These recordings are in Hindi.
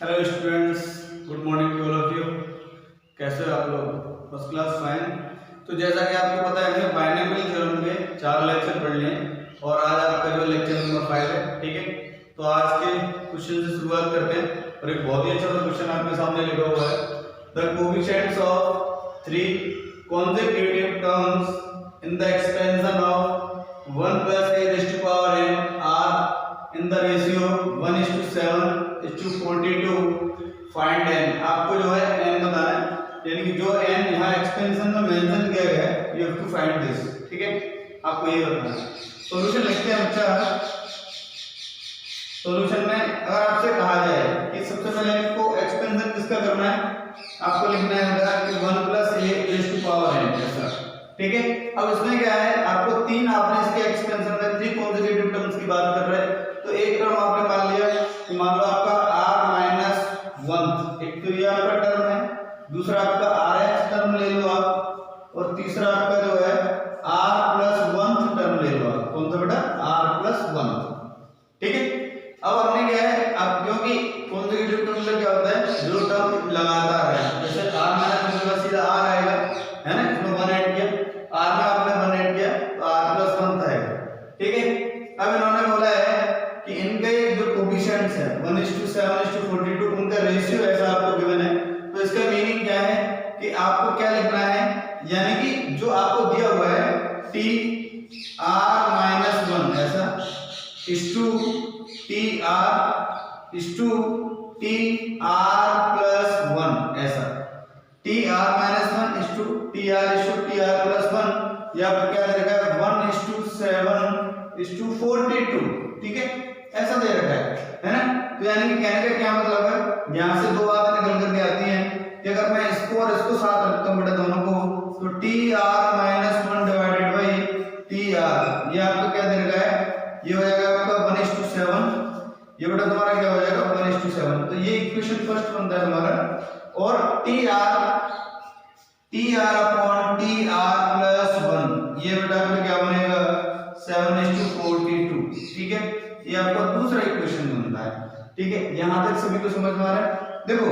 Hello students, good morning to all of you. कैसे हो आप लोग? First class, fine. तो जैसा कि आपको पता है हमने बाइनोमियल थ्योरम के 4 लेक्चर पढ़ लिए और आज आपका जो लेक्चर नंबर 5 है, ठीक है। तो आज के क्वेश्चन से शुरुआत करते हैं और एक बहुत ही अच्छा क्वेश्चन आपके सामने लिखा हुआ है। The coefficients of 3 consecutive terms in the expansion of 1 plus a raised to power n are in the ratio 1:7:42. Find n। आपको जो है n बताना है, यानी कि जो n यहाँ एक्सपेंशन में मेंशन किया गया है, you have to find this, ठीक है। आपको ये बताना है। सॉल्यूशन लिखते हैं बच्चा। सॉल्यूशन में अगर आपसे कहा जाए कि सबसे पहले आपको एक्सपेंशन किसका करना है, आपको लिखना है कि 1 plus a raised to power n, ऐसा, ठीक है। अब इसमें क्या है, आपको तीन, आपने इसके एक्सपेंशन में 3 consecutive टर्म्स की बात कर रहे हैं। तो एक टर्म आपने मान लिया कि मान लो आपका r-1, एक तो ये आपका टर्म है, दूसरा आपका rx टर्म ले लो आप, और तीसरा आपका जो है r+1 टर्म ले लो आप। कौन सा बेटा? r+1, ठीक है। अब हमने क्या है, अब क्योंकि consecutive टर्म में क्या होता है, जो टर्म लगातार है, जैसे r-1 का सीधा r आएगा, है ना, इसमें 1 ऐड किया, r में आपने 1 ऐड किया तो r+1 था, ठीक है। अब इन्होंने बोला है कि इनके जो कोएफिशिएंट्स है 1:7:42, उनका रेशियो ऐसा आपको गिवन है। तो इसका मीनिंग क्या है कि आपको क्या लिखना है, यानी कि जो आपको दिया हुआ है tr-1 ऐसा tr+1 ऐसा, tr-1 या फिर क्या दे रखा है 1:7:42, ठीक है, ऐसा दे रखा है ना। तो यानी कि कहने का क्या मतलब है, यहां से दो बातें निकल करके आती हैं कि अगर मैं इसको और इसको साथ रखता हूं बेटा दोनों को, तो tr-1 डिवाइडेड बाई tr, ये आपको क्या दे रखा है, ये हो जाएगा आपका 1:7, ये बेटा तुम्हारा क्या हो जाएगा 1:7। तो ये इक्वेशन फर्स्ट बनता है तुम्हारा। और tr/tr+1, ये बेटा आपका क्या बनेगा 7:42, ठीक है। ये आपका दूसरा इक्वेशन बनता है, ठीक है। यहां तक सभी को समझ में आ रहा है? देखो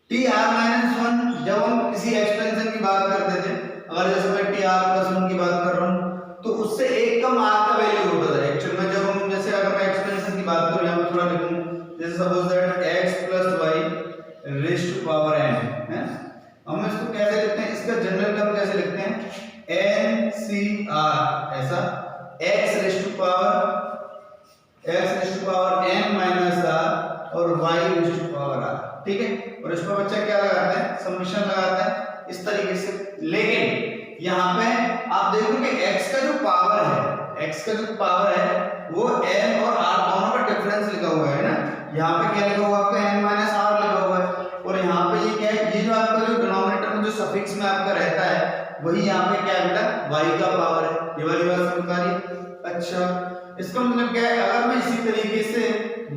tr-1, जब हम किसी एक्सपेंशन की बात करते थे, अगर जैसे मैं tr+1 की बात कर रहा हूं, तो उससे एक कम r का वैल्यू होता था एक्चुअल में। जब हम, जैसे अगर मैं एक्सपेंशन की बात करूं, यहां पे थोड़ा लिखूं, जैसे suppose that x + y raised to power n है, हम इसको कैसे लिखते हैं, इसका जनरल टर्म कैसे लिखते हैं, ncr ऐसा, x raised to power n minus r और y raised to power r, ठीक है। और इसमें बच्चा क्या लगाता है, समेशन लगाता है इस तरीके से। लेकिन यहाँ पे आप देखोगे x का जो पावर है, x का जो पावर है वो n और r दोनों का डिफरेंस लिखा हुआ है ना। यहाँ पे क्या लिखा हुआ है आपका n minus r लिखा हुआ है, और यहाँ पे ये क्या है, ये जो आपका जो डिनोमिनेटर में जो सफिक्स में आपका रहता है, वही यहाँ पे क्या है बेटा y का पावर है। ये वाली बात समझ आ रही है? अच्छा, इसका मतलब क्या है, अगर मैं इसी तरीके से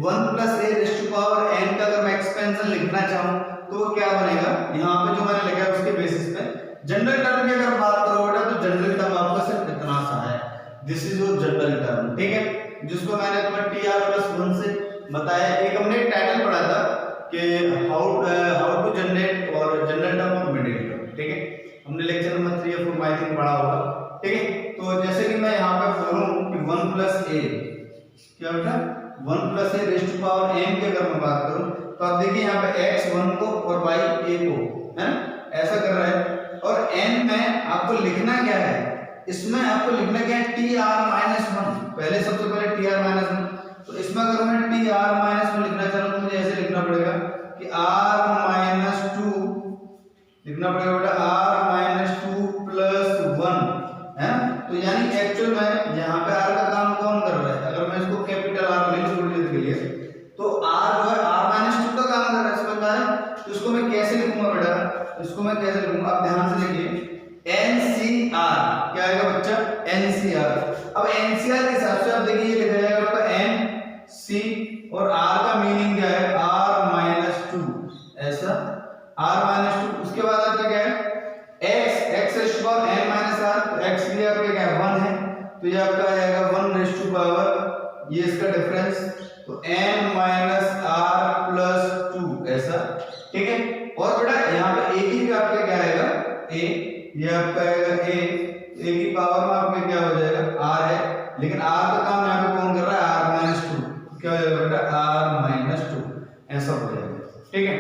1 plus a raised to power n का अगर मैं एक्सपेंशन लिखना चाहूं तो वो क्या बनेगा, यहाँ पे जो मैंने लिखा है उसके बेसिस पे जनरल टर्म की अगर बात करो बेटा, तो जनरल टर्म आपका सिर्फ इतना सा है, this is your general term, ठीक है, जिसको मैंने तुम्हें tr+1 से बताया। एक हमने टाइटल पढ़ा था कि हाउ टू जनरेट और जनरल टर्म और मिडिल टर्म, ठीक है, हमने लेक्चर नंबर 3 या 4 आई थिंक पढ़ा होगा, ठीक है। तो जैसे कि मैं यहाँ पे बोलूं कि 1 plus a, क्या बेटा 1 plus a raised to power n की अगर मैं बात करूं, तो आप देखिए यहाँ पे x 1 को और y a को, है ना, ऐसा कर रहा है। और n में आपको लिखना क्या है, इसमें आपको लिखना क्या है tr-1, पहले सबसे पहले tr-1। तो इसमें अगर मैं tr-1 लिखना चाहूं तो मुझे ऐसे लिखना पड़ेगा कि r-2 लिखना पड़ेगा बेटा r-2+1, है। तो यानी एक्चुअल में यहाँ पे r का काम कौन कर रहा है, अगर मैं इसको कैपिटल R ले लूं थोड़ी देर के लिए, तो r जो है r-2 का काम कर रहा है, समझ में आ रहा है? तो इसको मैं कैसे लिखूंगा बेटा, इसको मैं कैसे लिखूंगा, आप ध्यान से देखिए, ncr, क्या आएगा बच्चा ncr। अब ncr के हिसाब से आप देखिए ये लिखा जाएगा आपका n c और r ये इसका डिफरेंस, तो n माइनस आर प्लस 2 ऐसा, ठीक है। और बेटा यहाँ पे a की आपका क्या आएगा, a, ये आपका आएगा a की पावर में आपका क्या हो जाएगा r है, लेकिन r का काम यहाँ पे कौन कर रहा है, r माइनस 2, क्या हो जाएगा बेटा r माइनस 2 ऐसा हो जाएगा, ठीक है।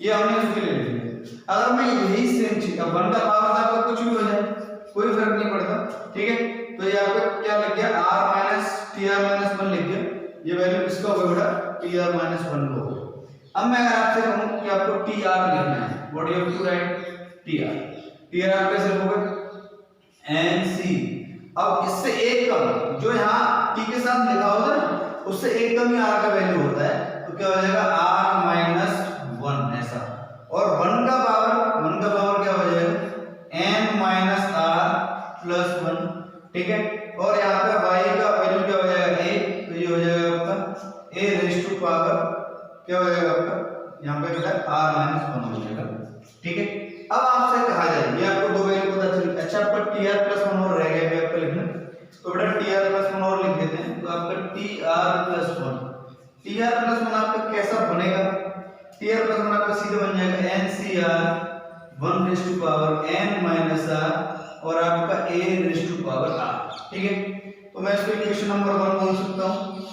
ये हमने इसके लिए लिख लिया। अगर मैं यही सेम चीज, अब 1 का पावर था आपका कुछ भी हो जाए कोई फर्क नहीं पड़ता, ठीक है। तो ये आपका क्या लग गया, r माइनस tr माइनस 1 लिख दिया, ये वैल्यू किसका होगा बेटा, tr माइनस 1 को होगा। अब मैं अगर आपसे कहूं कि आपको tr लिखना है, what you have to write, tr आप कैसे लिखोगे, nc। अब इससे एक कम जो यहाँ t के साथ लिखा होता है ना, उससे एक कम ही r का वैल्यू होता है, तो क्या हो जाएगा r माइनस 1 ऐसा। और 1 का पावर क्या हो जाएगा, n माइनस r प्लस 1, ठीक है। और यहाँ पे y का वैल्यू क्या हो जाएगा a, तो ये हो जाएगा आपका a रेज़ टू पावर क्या हो जाएगा आपका यहाँ पे बेटा r माइनस 1 हो जाएगा, ठीक है। अब आपसे कहा जाए, ये आपको दो वैल्यू पता चली, अच्छा आपका tr प्लस 1 और रह गया आपका लिखना, तो बेटा tr प्लस 1 और लिख देते हैं, तो आपका tr प्लस 1 आपका कैसा बनेगा, tr प्लस 1 आपका सीधे बन जाएगा ncr 1 raise to power n minus r और आपका a raise to power r, ठीक है। तो मैं इसको इक्वेशन नंबर 1 बोल सकता हूँ,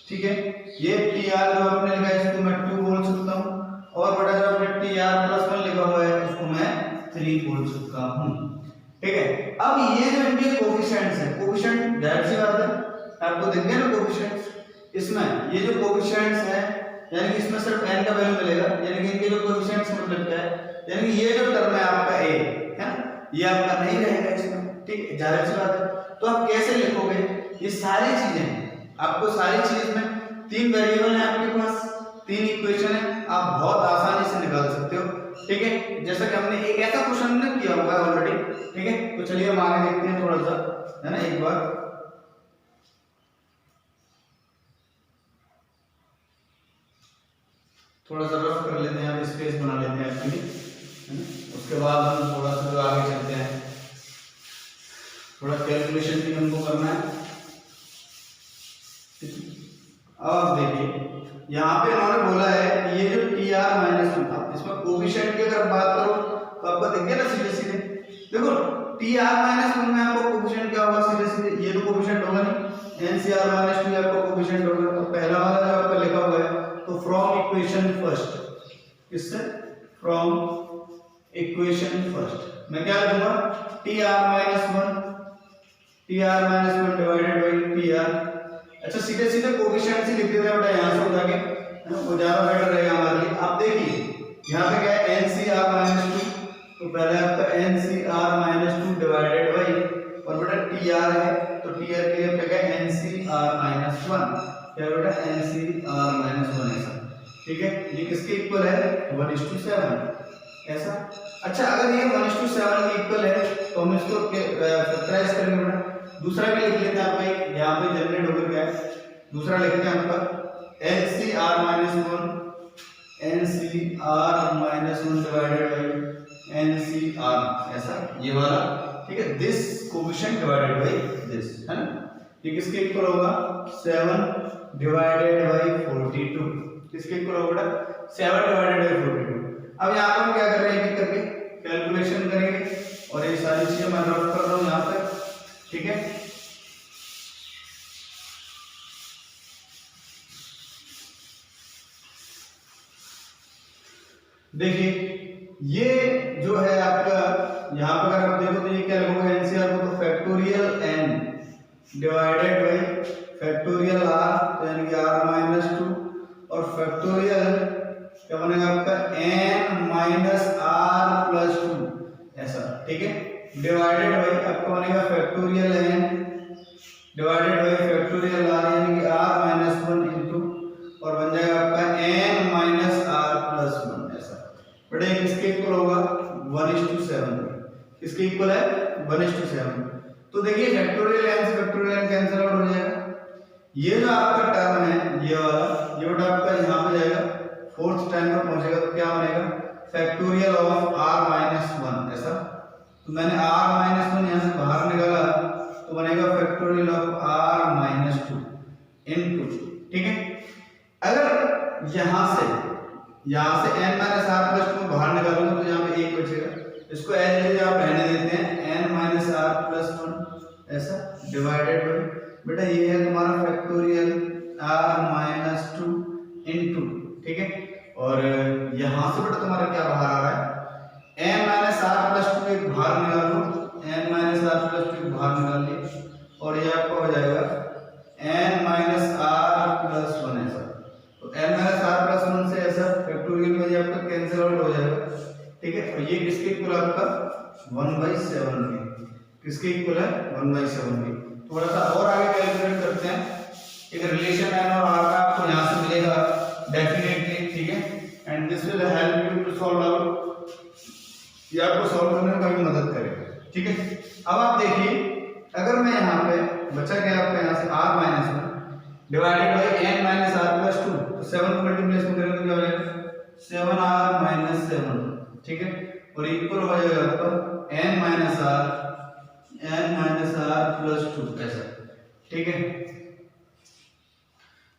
ठीक है। ये tr जो आपने लिखा है इसको मैं 2 बोल सकता हूँ, और बेटा जो आपने tr प्लस 1 लिखा हुआ है उसको मैं 3 बोल सकता हूँ, ठीक है। अब ये जो इनके कोफिशिएंट्स हैं, कोफिशिएंट जाहिर सी बात है आपको दिख गया ना कोफिशिएंट्स, इसमें ये जो कोफिशिएंट्स हैं यानी कि इसमें सिर्फ n का वैल्यू मिलेगा, यानी कि इनके जो कोफिशिएंट्स मतलब क्या है, यानी कि ये जो टर्म है आपका a है ना, ये आपका नहीं रहेगा इसमें, ठीक है, जाहिर सी बात है। तो आप कैसे लिखोगे ये सारी चीजें, आपको सारी चीज में 3 वेरिएबल है आपके पास, 3 इक्वेशन है, आप बहुत आसानी से निकाल सकते हो, ठीक है। जैसा कि हमने एक ऐसा क्वेश्चन ने किया हुआ है ऑलरेडी, ठीक है। तो चलिए हम आगे देखते हैं थोड़ा सा, है ना, एक बार थोड़ा सा रफ कर लेते हैं, आप स्पेस बना लेते हैं आपके लिए, है ना। उसके बाद हम थोड़ा सा जो आगे चलते हैं, थोड़ा कैलकुलेशन भी हमको करना है। अब देखिए यहाँ पे उन्होंने बोला है कि ये जो tr माइनस 1 था, इसमें कोफिशिएंट की अगर बात करो तो आपको दिख गया ना सीधे सीधे, देखो tr माइनस 1 में आपको कोफिशिएंट क्या होगा, सीधे सीधे ये तो कोफिशिएंट होगा नहीं, ncr माइनस 2 आपका कोफिशिएंट होगा। तो पहला वाला जो आपका लिखा हुआ है, तो फ्रॉम इक्वेशन फर्स्ट, किससे, फ्रॉम इक्वेशन फर्स्ट मैं क्या लिखूंगा, tr minus 1 divided by tr। अच्छा सीधे सीधे कोफिशिएंट ही लिख देते हैं बेटा यहां से उठा के, वो ज्यादा बेटर रहेगा हमारे लिए। आप देखिए यहाँ पे क्या है ncr माइनस 2, तो पहले आपका ncr माइनस 2 डिवाइडेड बाय, और बेटा tr है तो tr के लिए क्या है ncr माइनस 1, क्या बेटा ncr माइनस 1 ऐसा, ठीक है। ये किसके इक्वल है, 1:7 ऐसा। अच्छा अगर ये 1:7 के इक्वल है तो हम इसको फैक्टराइज करेंगे बेटा, दूसरा भी लिख लेते हैं आपका, यहाँ पे जनरेट होकर क्या है, दूसरा लिखते हैं आपका ncr minus 1 divided by ncr ऐसा, ये वाला, ठीक है। This coefficient divided by this, है ना, ये किसके इक्वल होगा, 7 डिवाइडेड बाय 42, किसके इक्वल होगा बेटा, 7 डिवाइडेड बाय 42। अब यहाँ पर हम क्या कर रहे हैं, एक करके कैलकुलेशन करेंगे, और ये सारी चीजें मैं रफ कर रहा हूँ यहाँ पर, ठीक है। देखिए ये जो है आपका यहाँ पर अगर आप देखो तो ये क्या लिखोगे एनसीआर को, तो factorial n divided by factorial r, यानी कि r माइनस 2, और फैक्टोरियल क्या बनेगा आपका n माइनस r प्लस 2 ऐसा, ठीक है, डिवाइडेड बाय आपका बनेगा factorial n divided by factorial r, यानी कि r माइनस 1 इंटू, और बन जाएगा आपका n माइनस r प्लस 1 ऐसा। बड़े किसके इक्वल होगा, 1:7, किसके इक्वल है, 1:7। तो देखिए फैक्टोरियल n से फैक्टोरियल n कैंसिल आउट हो जाएगा, ये जो आपका टर्म है ये वाला, ये बेटा आपका यहाँ पे जाएगा, फोर्थ टाइम पर पहुंचेगा तो क्या बनेगा, फैक्टोरियल ऑफ r माइनस 1 ऐसा। तो मैंने r माइनस 1 यहाँ से बाहर निकाला तो बनेगा factorial of r minus 2 into, ठीक है। अगर यहां से n minus r plus two बाहर निकालूंगा तो यहाँ पे 1 बचेगा, इसको एज इट इज आप रहने देते हैं n माइनस आर प्लस 1 ऐसा डिवाइडेड बाय, बेटा ये है तुम्हारा फैक्टोरियल r माइनस 2 इनटू, ठीक है। और यहां से बेटा तुम्हारा क्या बाहर आ रहा है n माइनस आर प्लस 2 एक बाहर निकाल लो, n माइनस आर प्लस 2 बाहर निकाल लिया और ये आपका हो जाएगा n माइनस आर प्लस 1 ऐसा। तो n माइनस आर प्लस 1 से ऐसा फैक्टोरियल में ये आपका कैंसिल आउट हो जाएगा, ठीक है। और ये किसके इक्वल आपका 1/7 के, किसके इक्वल है 1/7 के। थोड़ा सा और आगे कैलकुलेट करते हैं, एक रिलेशन n और r का आपको यहां से मिलेगा डेफिनेटली, ठीक है। And this will help you to solve out, ये आपको सॉल्व करने में काफी मदद करेगा, ठीक है। अब आप देखिए अगर मैं यहाँ पे बचा क्या आपका यहाँ से r minus 1 divided by n minus r plus 2, तो 7 को मल्टीप्लाई करेंगे तो क्या हो जाएगा 7r माइनस 7, ठीक है। और इक्वल हो जाएगा आपका n माइनस r प्लस 2 ऐसा, ठीक है।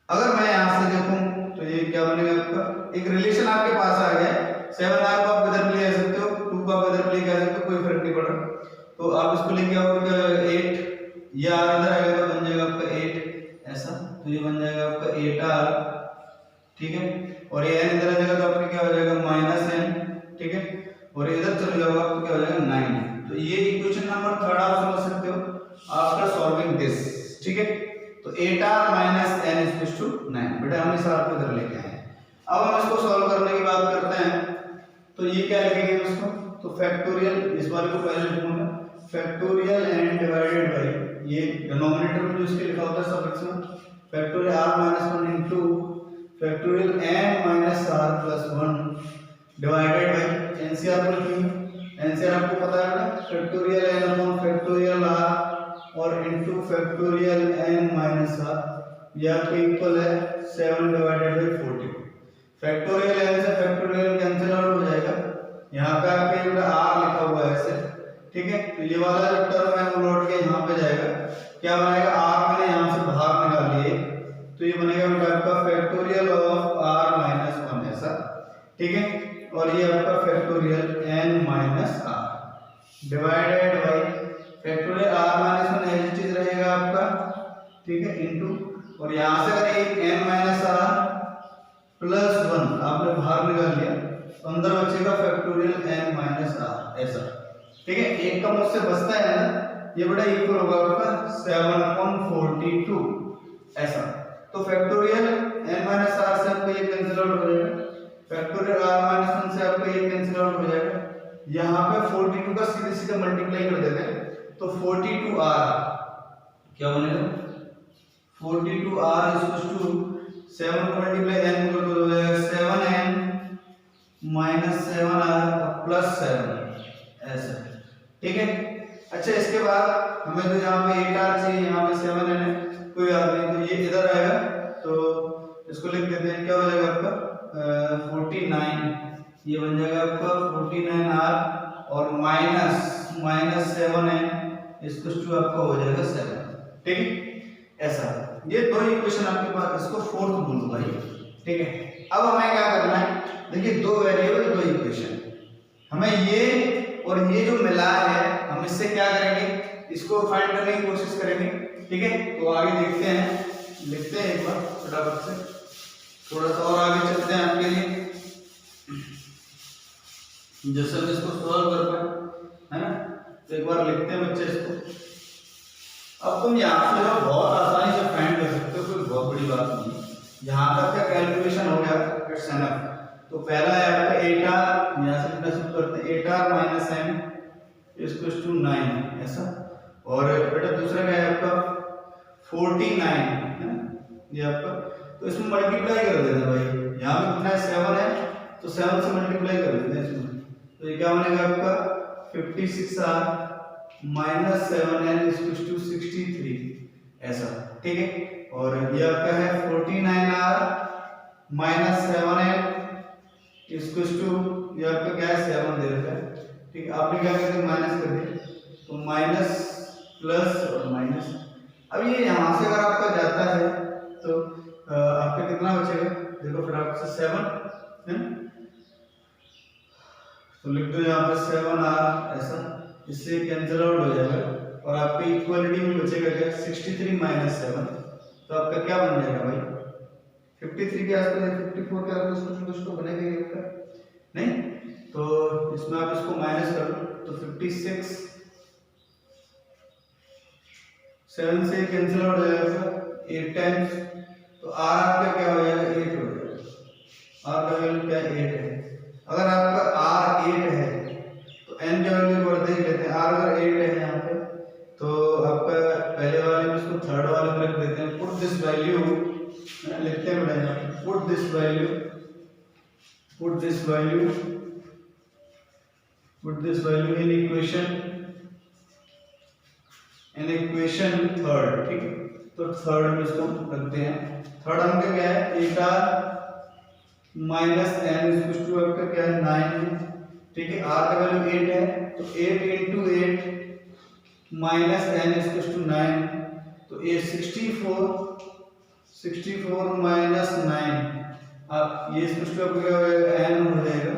अगर मैं यहाँ से देखूं तो ये क्या बनेगा आपका, एक रिलेशन आपके पास आ गया, 7r को आप इधर ले आ सकते हो, 2 को आप इधर ले आ सकते हो, कोई फर्क नहीं पड़ रहा। तो आप इसको लेके आओगे 8, ये r इधर आएगा तो बन जाएगा आपका 8 ऐसा, तो ये बन जाएगा आपका 8r, ठीक है। और ये n इधर आ जाएगा तो आपका क्या हो जाएगा माइनस n, ठीक है। और इधर चले जाओगे आपको क्या हो जाएगा 9। तो ये इक्वेशन नंबर 3 आप समझ सकते हो आफ्टर सॉल्विंग दिस, ठीक है। तो 8r minus n equals to 9, बेटा हम इस r को इधर लेके आए। अब हम इसको सॉल्व करने की बात करते हैं, तो ये क्या लिखेंगे इसको, तो फैक्टोरियल, इस वाले को पहले लिखूंगा फैक्टोरियल n डिवाइडेड बाय, ये डिनोमिनेटर में जो इसके लिखा होता है सफिक्स में, factorial r minus 1 into factorial n minus r plus 1 divided by NCR को लिखेंगे। एनसीआर आपको पता है ना, factorial n upon factorial r और into factorial n minus r, यह आपके इक्वल है 7 डिवाइडेड बाय 40। फैक्टोरियल n से फैक्टोरियल कैंसिल आउट हो जाएगा, यहाँ पे आपके r लिखा हुआ है ऐसे, ठीक है। तो ये वाला जो टर्म है वो लौट के यहाँ पे जाएगा, क्या बनेगा r मैंने यहाँ से बाहर निकाल लिए, तो ये बनेगा बेटा आपका फैक्टोरियल ऑफ r माइनस 1 ऐसा, ठीक है। और ये आपका factorial n minus r divided by factorial r minus 1 as it is रहेगा आपका, ठीक है, इनटू, और यहाँ से अगर एक n माइनस r प्लस 1 आपने बाहर निकाल लिया तो अंदर बचेगा फैक्टोरियल n माइनस r ऐसा, ठीक है। एक का मुझसे बचता है ना, ये बड़ा इक्वल होगा आपका 7/42 ऐसा। तो फैक्टोरियल n माइनस r से आपको ये कैंसिल आउट हो जाएगा, फैक्टोरियल r माइनस 1 से आपको ये कैंसिल आउट हो जाएगा। यहाँ पे 42 का सीधे सीधे मल्टीप्लाई कर देते हैं, तो 42r क्या बनेगा 42r इक्वल्स टू 7 को मल्टीप्लाई n को हो जाएगा 7n माइनस 7r प्लस 7 ऐसा, ठीक है। अच्छा इसके बाद हमें तो यहाँ पे 8r चाहिए, यहाँ पे 7n है, कोई बात नहीं, तो ये इधर आएगा तो इसको लिख देते हैं, क्या हो जाएगा आपका 49, ये बन जाएगा आपका 49r और माइनस 7n इसको टू आपका हो जाएगा 7, ठीक है ऐसा। ये दो इक्वेशन आपके पास, इसको फोर्थ बोलूंगा ये, ठीक है। अब हमें क्या करना है, देखिए दो वेरिएबल दो इक्वेशन, हमें ये और ये जो मिला है हम इससे क्या करेंगे, इसको फाइंड करने की कोशिश करेंगे, ठीक है। तो आगे देखते हैं, लिखते हैं एक बार फटाफट से, थोड़ा सा और आगे चलते हैं आपके लिए, जैसे हम इसको सॉल्व कर पाए, है ना। तो एक बार लिखते हैं बच्चे इसको। अब तुम यहाँ से जो बहुत आसानी से फाइंड कर सकते हो, कोई बहुत बड़ी बात नहीं, यहाँ तक का कैलकुलेशन हो गया, इट्स एनफ। तो पहला है आपका 8r, यहाँ से डिस्कस करते हैं 8r minus n equals to 9 ऐसा। और बेटा दूसरा क्या है आपका 49 है ये आपका, तो इसमें मल्टीप्लाई कर देते हैं भाई, यहाँ पे कितना है 7 है, तो 7 से मल्टीप्लाई कर देते हैं इसमें, तो ये क्या बनेगा आपका 56r minus 7n equals to 63 ऐसा, ठीक है। और ये आपका है 49r minus 7n equals to, ये आपका क्या है 7 दे रखा है, ठीक है। आपने क्या कर दिया माइनस कर दिया, तो माइनस प्लस और माइनस। अब ये यहाँ से अगर आपका जाता है तो आपका कितना बचेगा, देखो फिर आपसे 7 है, तो लिख दो यहाँ पे 7r ऐसा, इससे कैंसिल आउट हो जाएगा और आपके इक्वलिटी में बचेगा क्या 63 माइनस 7, तो आपका क्या बन जाएगा भाई 53 के आसपास, 54 के आसपास कुछ तो बनेगा ही आपका नहीं, तो इसमें आप इसको माइनस कर लो तो 56, 7 से कैंसिल आउट हो जाएगा 8 टाइम्स, तो r आपका क्या हो जाएगा 8 हो जाएगा, r का वैल्यू क्या 8 है। अगर आपका r 8 है तो n का वैल्यू बढ़ते ही लेते हैं, r अगर 8 है यहाँ पे तो आपका पहले वाले में इसको थर्ड वाले में रख देते हैं, पुट दिस वैल्यू लिखते हैं बेटा, put this value, put this value, put this value in equation third, ठीक है, तो थर्ड में इसको रखते हैं, थर्ड अंक क्या है 8r minus n equal to आपका क्या है 9, ठीक है, r का वैल्यू 8 है तो 8 into 8 minus n equal to 9, तो ये 64 माइनस 9, आप ये इक्वल टू आपका क्या हो जाएगा n हो जाएगा,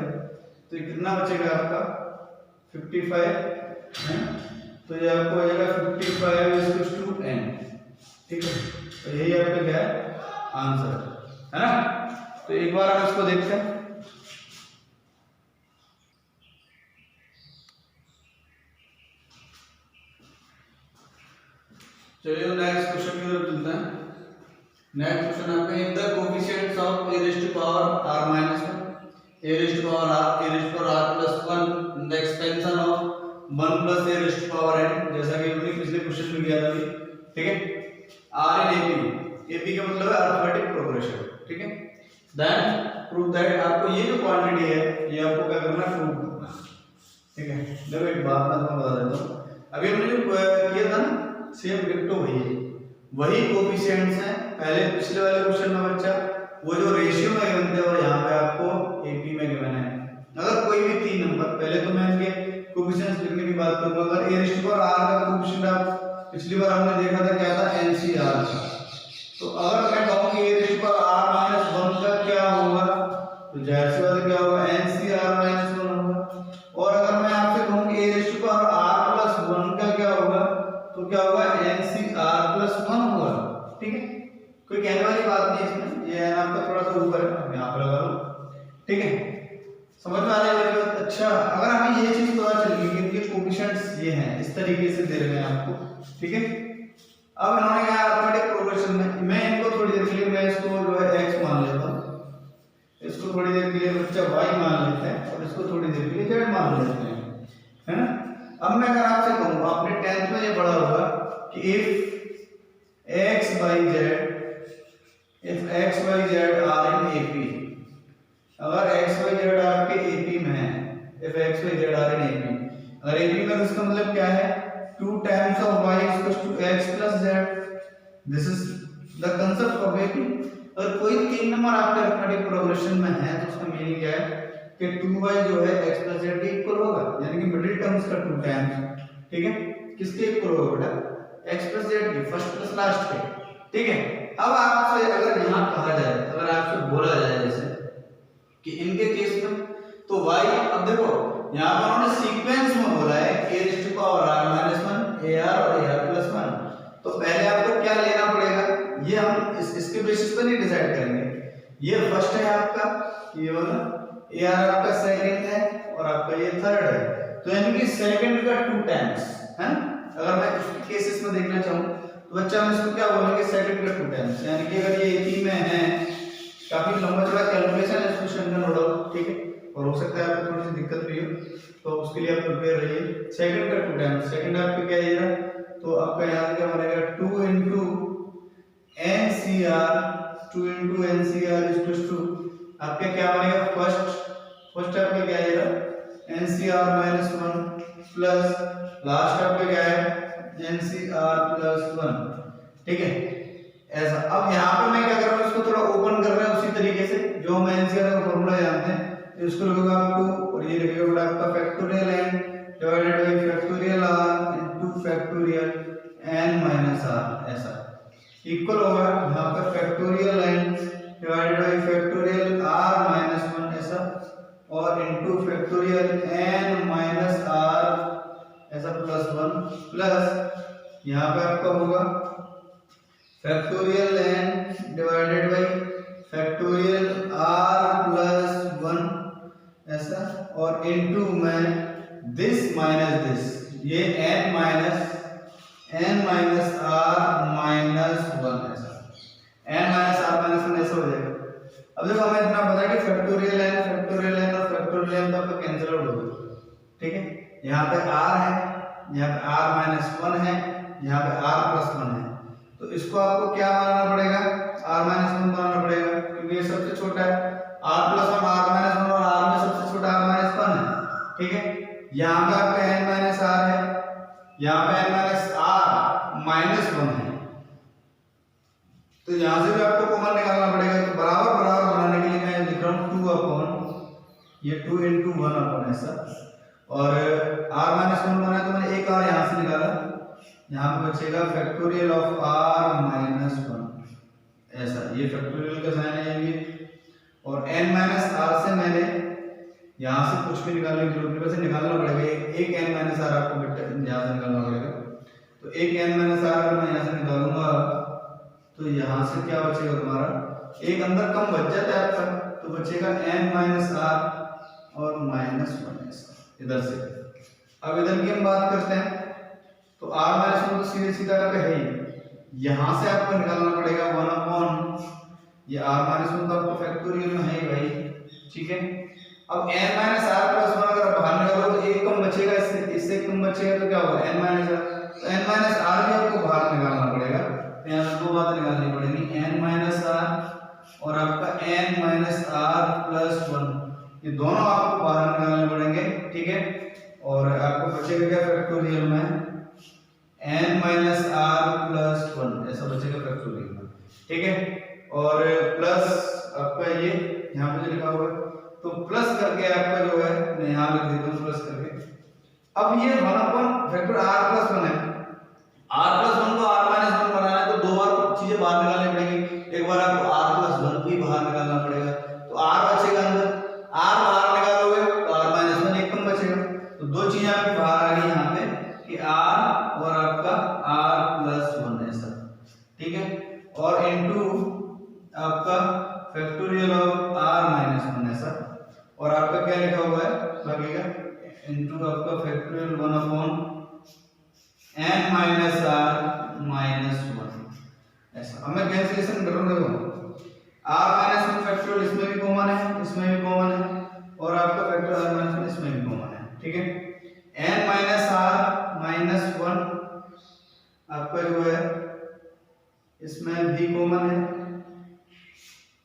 तो ये कितना बचेगा आपका 55 है, तो ये आपको हो जाएगा 55 इक्वल टू n, ठीक है, तो यही आपका क्या है आंसर है ना। तो एक बार हम इसको देखते हैं, चलिए तो नेक्स्ट क्वेश्चन की तरफ चलते हैं। नेक्स्ट क्वेश्चन आपका in the coefficients of a raised to power r minus 1, a raised to power r, a raised to power r plus 1 in the expansion of 1 plus a raised to power n, जैसा कि हमने पिछले क्वेश्चन में किया था अभी, ठीक है, r in ap का मतलब है अरिथमेटिक प्रोग्रेशन, ठीक है, देन प्रूव दैट, आपको ये जो क्वांटिटी है ये आपको क्या करना है प्रूव करना, ठीक है। देखो एक बात मैं तुम्हें बता देता हूँ, अभी हमने जो किया था ना सेम डिक्टो वही कोएफिशिएंट्स हैं, पहले पिछले वाले क्वेश्चन में बच्चा वो जो रेशियो में गिवन थे और यहाँ पे आपको एपी में गिवन है। अगर कोई भी तीन नंबर, पहले तो मैं इनके कोएफिशिएंट्स लिखने की बात करूंगा, अगर a raise to power r का कोएफिशिएंट आप पिछली बार हमने देखा था क्या था NCR का, तो अगर मैं कहूं कि a raise to power r minus 1 का क्या होगा, तो जाहिर सी बात क्या होगा NCR माइनस 1 होगा, और अगर मैं आपसे कहूं कि a raise to power r plus 1 का क्या होगा, तो क्या होगा NCR प्लस 1 होगा, ठीक है, कोई कहने वाली बात नहीं इसमें, ये है आपका थोड़ा सा ऊपर है, मैं यहाँ पर लगा लूं, ठीक है, समझ में आने वाली बात। अच्छा, अगर हमें ये चीज पता चल गई कि ये कोएफिशिएंट्स ये हैं, इस तरीके से दे रहे हैं आपको, ठीक है, अब इन्होंने कहा अरिथमेटिक प्रोग्रेशन में मैं इनको थोड़ी देर के लिए मैं इसको जो है x मान लेता हूं, इसको थोड़ी देर के लिए बच्चा y मान लेते हैं और इसको थोड़ी देर के लिए z मान लेते हैं, है ना। अब मैं अगर आपसे कहूं, आपने 10th में ये पढ़ा होगा कि if x y z are in AP, अगर x y z आपके AP में है, if x y z are in AP, अगर AP में इसका मतलब क्या है 2 times of y is equal to x plus z, this is the concept of AP। अगर कोई तीन नंबर आपके अरिथमेटिक प्रोग्रेशन में है तो उसका मीनिंग क्या है कि 2y जो है x plus z के इक्वल होगा, यानी कि मिडिल टर्म्स का 2 टाइम्स, ठीक है, किसके इक्वल होगा बेटा x plus z के, फर्स्ट प्लस लास्ट के, ठीक है। अब आपसे अगर यहाँ कहा जाए, अगर आपसे बोला जाए जैसे कि इनके केस में तो y, अब देखो यहाँ पर उन्होंने सीक्वेंस में बोला है a raised to power r minus 1 ar और ar plus 1, तो पहले आपको क्या लेना पड़ेगा, ये हम इसके बेसिस पर नहीं डिसाइड करेंगे, ये फर्स्ट है आपका, ये वाला ar आपका सेकंड है और आपका ये थर्ड है, तो यानी कि सेकंड का 2 टाइम्स है ना। अगर मैं इसके केसेस में देखना चाहूं तो बच्चा हम इसको क्या बोलेंगे सेकंड का 2 टाइम्स, यानी कि अगर ये AP में है, काफी लंबा चौड़ा कैलकुलेशन है इस क्वेश्चन का, नो डाउट, ठीक है, और हो सकता है आपको थोड़ी सी दिक्कत भी हो, तो उसके लिए आप प्रिपेयर रहिए। सेकंड का 2 टाइम्स, सेकंड आपका क्या आएगा, तो आपका यहाँ क्या बनेगा 2 into NCR, 2 into NCR is equal to आपका क्या बनेगा फर्स्ट आपका क्या आएगा NCR minus 1 प्लस लास्ट आपका क्या है NCR plus 1, ठीक है, ऐसा। अब यहाँ पे मैं क्या कर रहा हूँ, इसको थोड़ा ओपन कर रहा हूँ उसी तरीके से जो हम NCR का फॉर्मूला जानते हैं, तो इसको लिखोगे आपको, और ये लिखोगे बेटा आपका factorial n divided by factorial r into factorial n minus r, ऐसा इक्वल होगा यहाँ पर factorial factorial n divided by factorial r plus 1 ऐसा, और इनटू में दिस माइनस दिस, ये n माइनस r माइनस 1 ऐसा, n माइनस r माइनस 1 ऐसा हो जाएगा। अब देखो हमें इतना पता है कि फैक्टोरियल n और फैक्टोरियल n तो आपका कैंसिल आउट हो गया, ठीक है। यहाँ पे r है, यहाँ पे r माइनस 1 है, यहाँ पे r प्लस 1 है, तो इसको आपको क्या बनाना पड़ेगा, r माइनस 1 बनाना पड़ेगा, क्योंकि ये सबसे छोटा है। r प्लस 1 r माइनस 1 और r में सबसे छोटा r माइनस 1 है, ठीक है। यहाँ पे आपका n माइनस r है, यहाँ पे n माइनस r माइनस 1 है, तो यहाँ से भी आपको कॉमन निकालना पड़ेगा। तो बराबर बराबर बनाने के लिए मैं लिख रहा हूँ 2 अपॉन ये 2 into 1 अपॉन ऐसा, और r माइनस 1 बना तो मैंने एक r यहाँ से निकाला, यहाँ पे बचेगा फैक्टोरियल ऑफ r माइनस 1 ऐसा, ये फैक्टोरियल का साइन है ये भी, और n माइनस r से मैंने यहाँ से कुछ भी निकालने की जरूरत नहीं, वैसे निकालना पड़ेगा एक n माइनस r आपको यहाँ से निकालना पड़ेगा। तो एक n माइनस r अगर मैं यहाँ से निकालूंगा तो यहाँ से क्या बचेगा तुम्हारा, एक अंदर कम बच जाता है आपका, तो बचेगा n माइनस r और माइनस 1 ऐसा इधर से। अब इधर की हम बात करते हैं, तो r माइनस 1 तो सीधे सीधा का है ही, यहाँ से आपको निकालना पड़ेगा 1 अपॉन ये r माइनस 1 तो आपको फैक्टोरियल में है ही भाई, ठीक है। अब n माइनस r प्लस 1 अगर बाहर निकालो तो एक कम बचेगा, इससे कम बचेगा तो क्या होगा n माइनस r, तो n माइनस r भी आपको बाहर निकालना पड़ेगा। यहाँ दो बातें निकालनी पड़ेगी, n माइनस r और आपका n माइनस r प्लस 1, ये दोनों आपको बाहर निकालने पड़ेंगे, ठीक है। और आपको बचेगा क्या फैक्टोरियल में n माइनस r प्लस 1 ऐसा बचेगा फैक्टोरियल में, ठीक है। और प्लस आपका ये यहाँ पे जो लिखा हुआ है, तो प्लस करके आपका जो है मैं यहाँ लिख देता हूँ प्लस करके। अब ये 1 अपॉन फैक्टर r प्लस 1 है, r प्लस 1 को r माइनस 1 बनाना है तो दो बार चीजें बाहर निकालनी पड़ेंगी, एक बार आपको r प्लस 1 भी बाहर निकालना पड़ेगा, तो r बचेगा अंदर, r बाहर निकालोगे तो r माइनस 1 एक कम बचेगा, तो दो चीजें आपकी बाहर आ गई यहाँ पे कि r और आपका r प्लस 1 ऐसा, ठीक है। और इनटू आपका फैक्टोरियल ऑफ r माइनस 1 ऐसा, और आपका क्या लिखा हुआ है बाकी का, इनटू आपका factorial 1 upon n minus r minus 1 ऐसा। अब मैं कैंसिलेशन कर रहा हूँ, देखो r माइनस 1 फैक्टोरियल इसमें भी कॉमन है, इसमें भी कॉमन है, और आपका फैक्टर r माइनस 1 इसमें भी कॉमन है, ठीक है। n माइनस r माइनस 1 आपका जो है इसमें भी कॉमन है,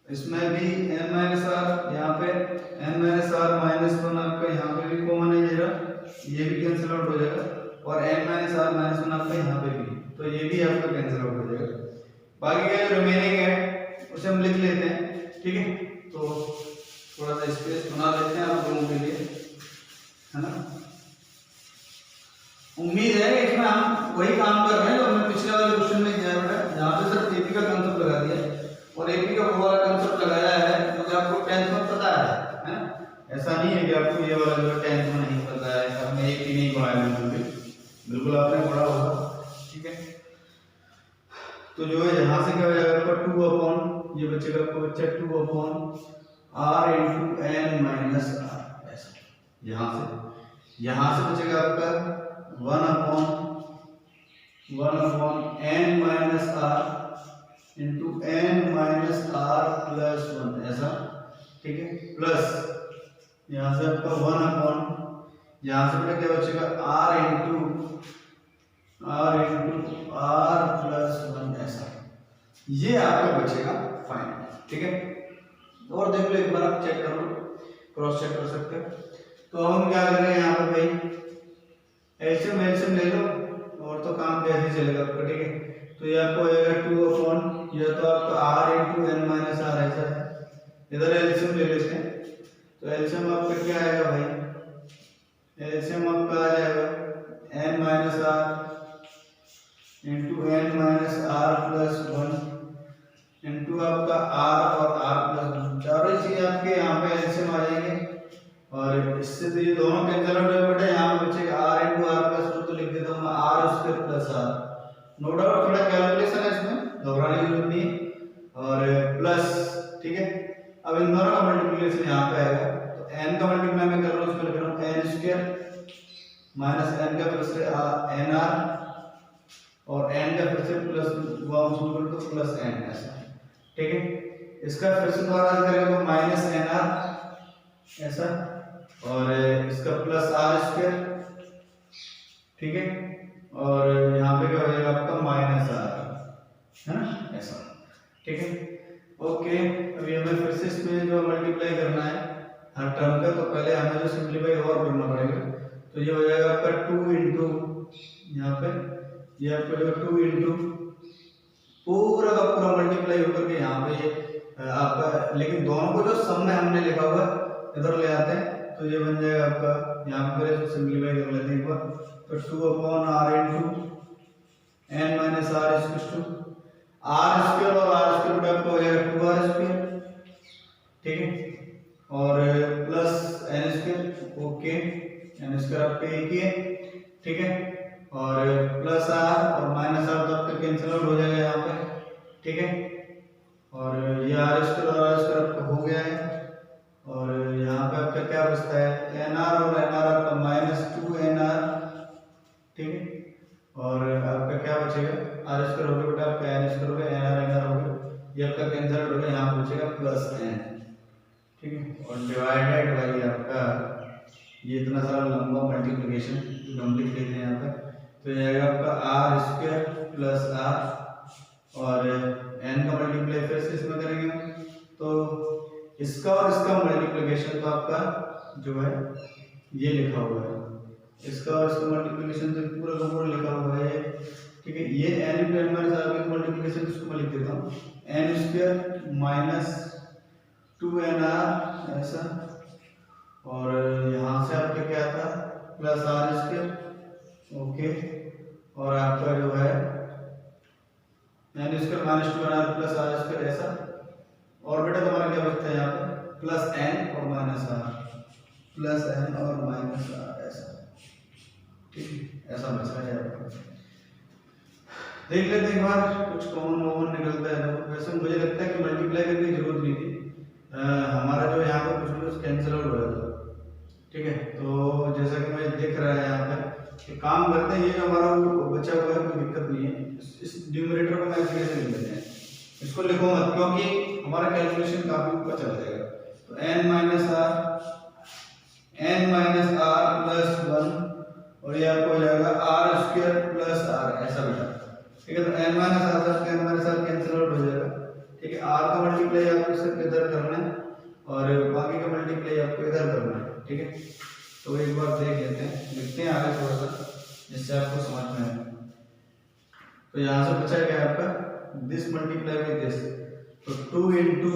इसमें भी n माइनस r, यहाँ पे n माइनस r माइनस 1 आपका यहाँ पे भी कॉमन है, ये भी कैंसिल आउट हो जाएगा, और n माइनस r माइनस 1 आपका यहाँ पे भी, तो ये भी आपका कैंसिल आउट हो जाएगा। बाकी का जो रिमेनिंग है उसे हम लिख लेते हैं, ठीक है। तो थोड़ा सा स्पेस बना लेते हैं आप लोगों के लिए, है ना। उम्मीद है कि इसमें हम वही काम कर रहे हैं जो हमने पिछले वाले क्वेश्चन में किया है, जहाँ पे सिर्फ एपी का कंसेप्ट लगा दिया और एपी का वो वाला कंसेप्ट लगाया है जो आपको 10th में पता है ना। ऐसा नहीं है कि आपको ये वाला जो 10th में नहीं पता है, आपने एपी नहीं पढ़ाया बिल्कुल आपने पढ़ा होगा, ठीक है। तो जो है यहाँ से क्या हो जाएगा आपका 2 अपॉन ये बचेगा आपको बच्चा 2 upon r into n minus r ऐसा, यहाँ से बचेगा आपका 1 upon n minus r into n minus r plus 1 ऐसा, ठीक है। प्लस यहाँ से आपका 1 अपॉन यहाँ से बेटा क्या बचेगा r इंटू r प्लस 1 ऐसा, ये आपका बचेगा फाइनल, ठीक है। और देख लो एक बार आप चेक करो, क्रॉस चेक कर सकते हो। तो हम क्या कर रहे हैं यहाँ पर भाई एलसीएम ले लो, और तो काम कैसे चलेगा आपका, ठीक है। तो ये आपको आएगा 2 अपॉन ये तो आपका r into n minus r ऐसा है, इधर एलसीएम ले लेते हैं, तो एलसीएम आपका क्या आएगा भाई, एलसीएम आपका आ जाएगा n minus r into n minus r plus 1 into आपका r और r प्लस 1, चारों चीजें आपके यहाँ पे एलसीएम आ जाएंगे, और इससे तो ये दोनों कैंसिल आउट हो बेटा, यहाँ पे बचेगा r इंटू r प्लस 1, तो लिख देता हूँ मैं r square plus r। No doubt थोड़ा कैलकुलेशन है इसमें, घबराने की जरूरत नहीं है। और प्लस, ठीक है, अब इन दोनों का मल्टीप्लिकेशन यहाँ पे आएगा, तो n का मल्टीप्लाई मैं कर रहा हूँ, उसमें लिख रहा हूँ n स्क्वायर माइनस n का फिर से nr और n का फिर से प्लस तो प्लस n ऐसा, ठीक है। इसका फिर से दोबारा करेंगे तो माइनस nr ऐसा और इसका प्लस r स्क्वायर, ठीक है, और यहाँ पे क्या हो जाएगा आपका माइनस r, है ना, ऐसा, ठीक है। ओके, अभी हमें फिर से इसमें जो मल्टीप्लाई करना है हर टर्म का, तो पहले हमें जो सिंप्लीफाई और करना पड़ेगा, तो ये हो जाएगा आपका 2 इंटू यहाँ पे ये आपका जो 2 इंटू पूरा का पूरा मल्टीप्लाई होकर के यहाँ पे ये आपका, लेकिन दोनों को जो सम में हमने लिखा हुआ इधर ले आते हैं, तो ये बन जाएगा आपका, यहाँ पे इसको सिंप्लीफाई कर लेते हैं एक बार, तो 2/r into n minus r equals to r square और r स्क्वायर बटा आपका हो जाएगा 2r स्क्वायर, ठीक है, और plus n square, okay, n square आपका एक ही है, ठीक है, और प्लस r और माइनस r तो आपका कैंसिल आउट हो जाएगा यहाँ पे, ठीक है, और ये r स्क्वायर और r स्क्वायर आपका हो गया है, और यहाँ पे आपका क्या बचता है nr और nr आपका माइनस 2nr, ठीक है, और आपका क्या बचेगा r स्क्वायर हो गया बेटा आपका n स्क्वायर हो गया, nr हो गया, ये आपका कैंसिल आउट हो गया, यहाँ बचेगा प्लस n, ठीक है, और डिवाइडेड बाई आपका ये इतना सारा लंबा मल्टीप्लिकेशन जो हम लिख लेते हैं यहाँ पे, तो ये आएगा आपका r स्क्वायर प्लस r और n का मल्टीप्लाई फिर से इसमें करेंगे, तो इसका और इसका मल्टीप्लिकेशन तो आपका जो है ये लिखा हुआ है, इसका और इसका मल्टीप्लिकेशन तो पूरा का पूरा लिखा हुआ है, ठीक है। ये n into n minus r का मल्टीप्लिकेशन इसको मैं लिख देता हूँ n स्क्वायर माइनस 2nr ऐसा, और यहाँ से आपका क्या था प्लस r स्क्वायर, ओके, और आपका जो है n square minus 2nr plus r square ऐसा, और बेटा तुम्हारा क्या बचता है यहाँ पे प्लस n और माइनस r, प्लस n और माइनस r ऐसा, ठीक है, ऐसा बच रहा है आपका। देख लेते हैं एक बार कुछ कॉमन निकलता है, तो वैसे मुझे लगता है कि मल्टीप्लाई करने की जरूरत नहीं थी, हमारा जो यहाँ पे कुछ कुछ कैंसिल आउट हो जाता, ठीक है। तो जैसा कि मुझे दिख रहा है यहाँ पे कि काम करते हैं, ये जो हमारा बचा हुआ है कोई दिक्कत नहीं है, इस न्यूमरेटर को मैं ऐसे लिख लेते हैं, इसको लिखो मत क्योंकि हमारा कैलकुलेशन काफी ऊपर चला जाएगा, तो n माइनस r प्लस 1 और ये आपको हो जाएगा r स्क्वायर प्लस r ऐसा बेटा, ठीक है, तो n minus r cancel out हो जाएगा, ठीक है, r का मल्टीप्लाई आपको सिर्फ इधर करना है और बाकी का मल्टीप्लाई आपको इधर करना है, ठीक है। तो एक बार देख लेते हैं, लिखते हैं आगे थोड़ा सा जिससे आपको समझ में आए। तो यहाँ से बचा क्या आपका दिस मल्टीप्लाई बाय दिस, तो 2 इंटू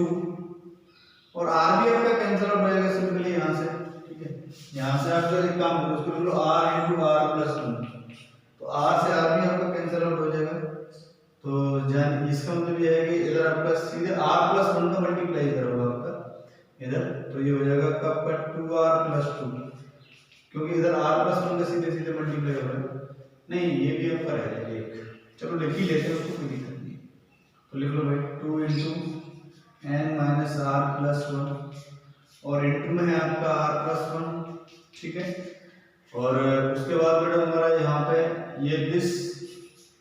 और r भी आपका कैंसिल आउट हो जाएगा सिंपली यहाँ से, ठीक है, यहाँ से आप जो एक काम करो उसको लिख लो r इंटू r प्लस 1, तो r से r भी आपका कैंसिल आउट हो जाएगा, तो जान इसका मतलब ये है कि इधर आपका सीधे r प्लस 1 का मल्टीप्लाई इधर होगा आपका इधर, तो ये हो जाएगा आपका 2r प्लस 2, क्योंकि इधर r प्लस 1 का सीधे सीधे मल्टीप्लाई हो रहा है, नहीं ये भी आपका रहेगा एक, चलो लिख ही लेते हैं उसको, कोई दिक्कत नहीं, तो लिख लो भाई 2 into n minus r plus 1 और इंटू में है आपका r प्लस 1, ठीक है, और उसके बाद बेटा हमारा यहाँ पे ये दिस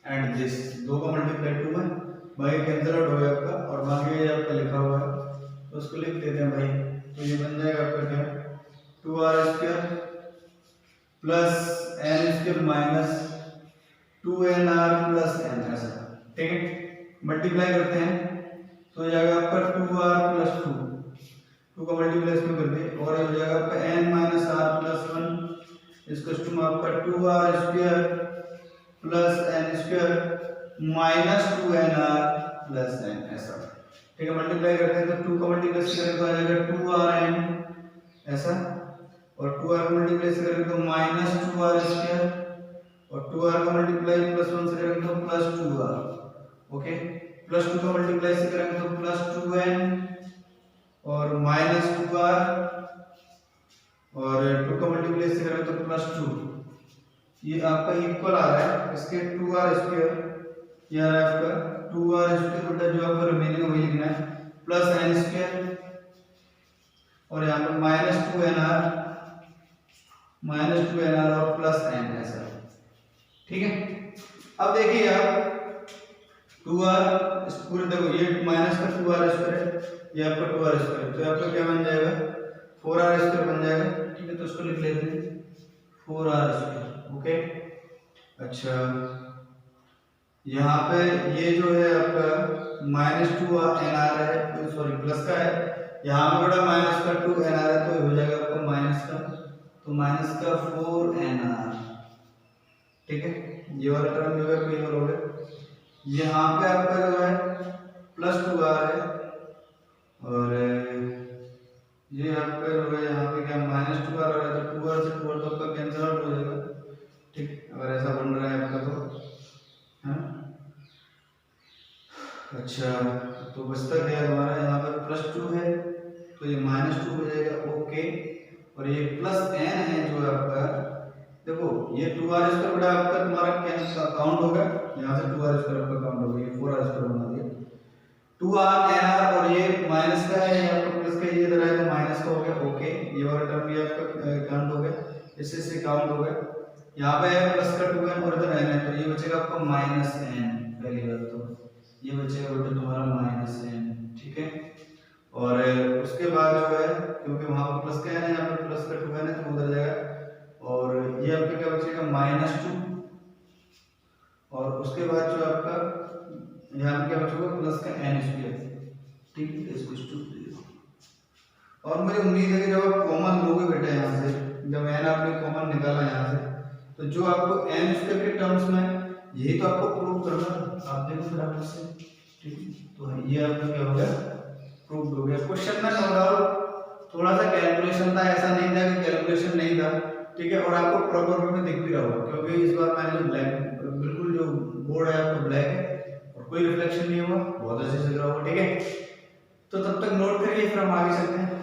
एंड दिस दो का मल्टीप्लाई 2 है, बाकी कैंसिल आउट हो गया आपका, और बाकी ये आपका लिखा हुआ है तो उसको लिख देते हैं भाई, तो ये बन जाएगा आपका क्या 2r square plus n square minus 2nr plus n ऐसा, ठीक है, मल्टीप्लाई करते हैं तो हो जाएगा आपका 2r प्लस 2 का मल्टीप्लाई इसमें कर दिए, और ये हो जाएगा आपका n माइनस r प्लस 1 इसको तुम आपका 2r square plus n square minus 2nr plus n ऐसा, ठीक है, मल्टीप्लाई करते हैं तो 2 का मल्टीप्लाई करें तो आ जाएगा 2rn ऐसा, और 2r का मल्टीप्लाई से करें तो माइनस 2r स्क्वायर, और 2r का मल्टीप्लाई प्लस 1 से करें तो प्लस 2r, ओके, प्लस 2 का मल्टीप्लाई से करें तो प्लस 2n और माइनस 2r, और 2 का मल्टीप्लाई से करें तो प्लस 2, ये आपका इक्वल आ रहा है इसके 2r स्क्वायर, ये आ रहा है आपका 2r² बेटा जो आपको रिमेनिंग वही लिखना है प्लस n² और यहाँ पे -2nr और प्लस n ऐसा। ठीक है, अब देखिए आप 2r इस पूरे देखो ये माइनस का 2r² है, ये आपका 2r², तो आपका क्या बन जाएगा 4r² बन जाएगा। ठीक है, तो इसको लिख लेते हैं 4r²। ओके, अच्छा यहाँ पे ये जो है आपका -2nr है, सॉरी प्लस का है, यहाँ पे बड़ा माइनस का 2nr है, तो हो जाएगा आपका माइनस का 4nr। ठीक है, ये वाला टर्म जो है क्लियर हो गया। यहाँ पे आपका जो है प्लस 2r है और ये आपका जो है यहाँ पे क्या -2r है, तो 2r से 2r तो आपका कैंसिल आउट हो जाएगा। ठीक, अगर ऐसा बन रहा है आपका तो है। अच्छा, तो बचता क्या है हमारा, यहाँ पे +2 है तो ये -2 हो जाएगा। ओके, और ये प्लस n है जो आपका, देखो ये 2r² बेटा आपका तुम्हारा कैंसिल काउंट होगा, यहाँ से 2r² आपका काउंट होगा, ये 4r² बना दिया 2rnr, और ये माइनस का है, यहाँ पर प्लस का, ये इधर है तो माइनस का हो गया। ओके, ये वाला टर्म भी आपका काउंट हो गया, इससे काउंट हो गया। यहाँ पे प्लस का 2n और इधर n है, तो ये बचेगा आपका -n। पहली बात तो ये बचेगा बेटा तुम्हारा -n। ठीक है, और उसके बाद जो है क्योंकि वहां पर प्लस का n है, यहाँ पर प्लस का 2n है, तो उधर जाएगा, और ये आपका क्या बचेगा -2, और उसके बाद जो आपका यहाँ पे क्या बचेगा प्लस का n²। ठीक है, इसको 0, और मुझे उम्मीद है कि जब आप कॉमन लोगे बेटा यहाँ से, जब n आपने कॉमन निकाला यहाँ से, तो जो आपको n² के टर्म्स में यही तो आपको प्रूव करना है। आप देखो फटाफट से। ठीक है, तो ये आपका क्या हो गया प्रूव हो गया। क्वेश्चन में नो डाउट थोड़ा सा कैलकुलेशन था, ऐसा नहीं था कि कैलकुलेशन नहीं था। ठीक है, और आपको प्रॉपर वे में दिख भी रहा होगा, क्योंकि इस बार मैंने जो ब्लैक बिल्कुल जो बोर्ड है आपका ब्लैक है और कोई रिफ्लेक्शन नहीं हुआ, बहुत अच्छे से दिख रहा होगा। ठीक है, तो तब तक नोट करिए, फिर हम आगे चलते हैं।